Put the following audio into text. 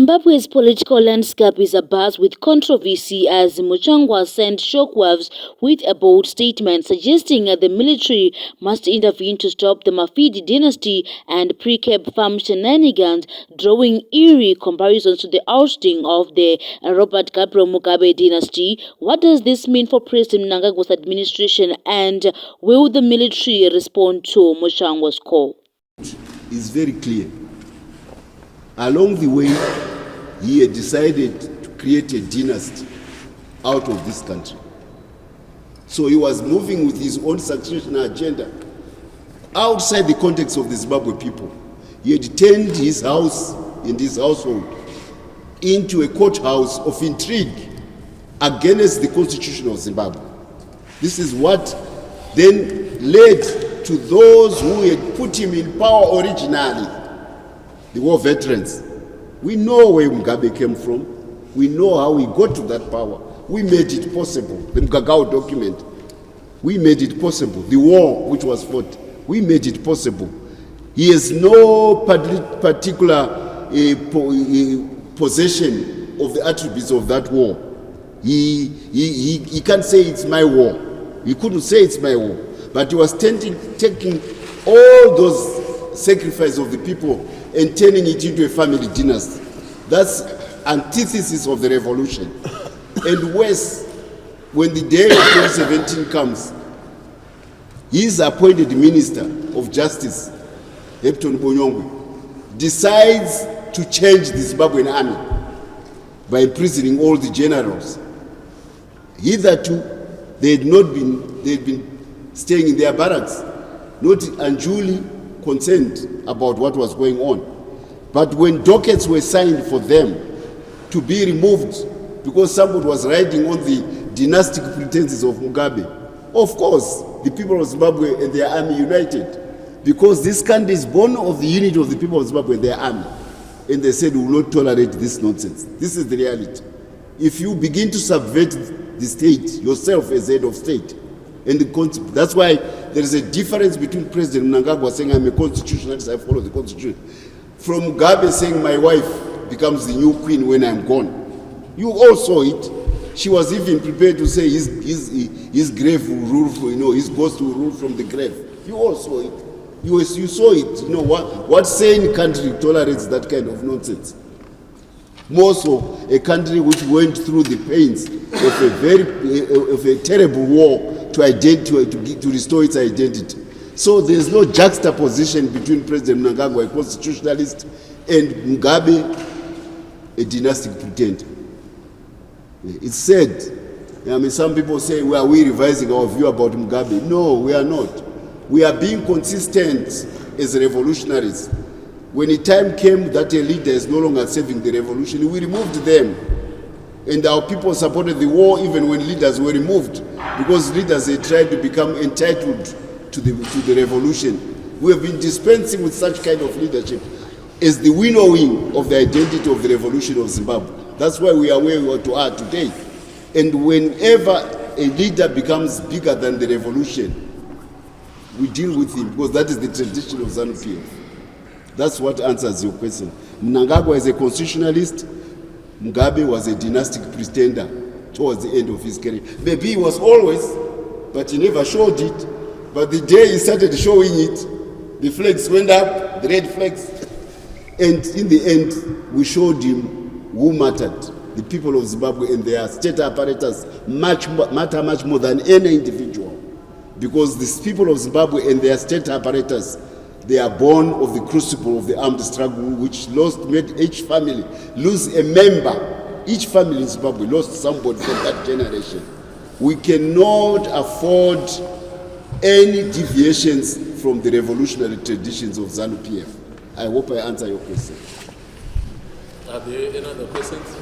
Zimbabwe's political landscape is abuzz with controversy as Mutsvangwa'S sent shockwaves with a bold statement suggesting the military must intervene to stop the Mafidi dynasty and pre-Cape farm shenanigans, drawing eerie comparisons to the ousting of the Robert Gabriel Mugabe dynasty. What does this mean for President Mnangagwa's administration, and will the military respond to Mutsvangwa'S call? It's very clear. Along the way, he had decided to create a dynasty out of this country. So he was moving with his own succession agenda outside the context of the Zimbabwe people. He had turned his house and his household into a courthouse of intrigue against the constitution of Zimbabwe. This is what then led to those who had put him in power originally, the war veterans. We know where Mugabe came from. We know how he got to that power. We made it possible. The Mgagao document, we made it possible. The war which was fought, we made it possible. He has no particular possession of the attributes of that war. He can't say it's my war. He couldn't say it's my war. But he was taking all those sacrifices of the people and turning it into a family dynasty. That's antithesis of the revolution. And worse, when the day of 2017 comes, his appointed Minister of Justice, Hepton Bonyongwe, decides to change the Zimbabwean army by imprisoning all the generals. Hitherto, they had been staying in their barracks, not unduly concerned about what was going on. But when dockets were signed for them to be removed because somebody was riding on the dynastic pretenses of Mugabe, of course, the people of Zimbabwe and their army united, because this country is born of the unity of the people of Zimbabwe and their army. And they said, we will not tolerate this nonsense. This is the reality. If you begin to subvert the state, yourself as head of state, and that's why there is a difference between President Mnangagwa saying, I'm a constitutionalist, I follow the constitution, from Mugabe saying, my wife becomes the new queen when I'm gone. You all saw it. She was even prepared to say his grave will rule, his ghost will rule from the grave. You all saw it. You saw it. What sane country tolerates that kind of nonsense? More so, a country which went through the pains of a terrible war to restore its identity. So there's no juxtaposition between President Mnangagwa, a constitutionalist, and Mugabe, a dynastic pretender. It's said, some people say, are we revising our view about Mugabe? No, we are not. We are being consistent as revolutionaries. When the time came that a leader is no longer serving the revolution, we removed them. And our people supported the war even when leaders were removed, because leaders had tried to become entitled to the revolution. We have been dispensing with such kind of leadership as the winnowing of the identity of the revolution of Zimbabwe. That's why we are where we are today. And whenever a leader becomes bigger than the revolution, we deal with him, because that is the tradition of ZANU-PF. That's what answers your question. Mnangagwa is a constitutionalist. Mugabe was a dynastic pretender towards the end of his career. Maybe he was always, but he never showed it. But the day he started showing it, the flags went up, the red flags. And in the end, we showed him who mattered. The people of Zimbabwe and their state apparatus matter much more than any individual. Because the people of Zimbabwe and their state apparatus, they are born of the crucible of the armed struggle, which made each family lose a member. Each family in Zimbabwe lost somebody from that generation. We cannot afford any deviations from the revolutionary traditions of ZANU-PF. I hope I answer your question. Are there any other questions?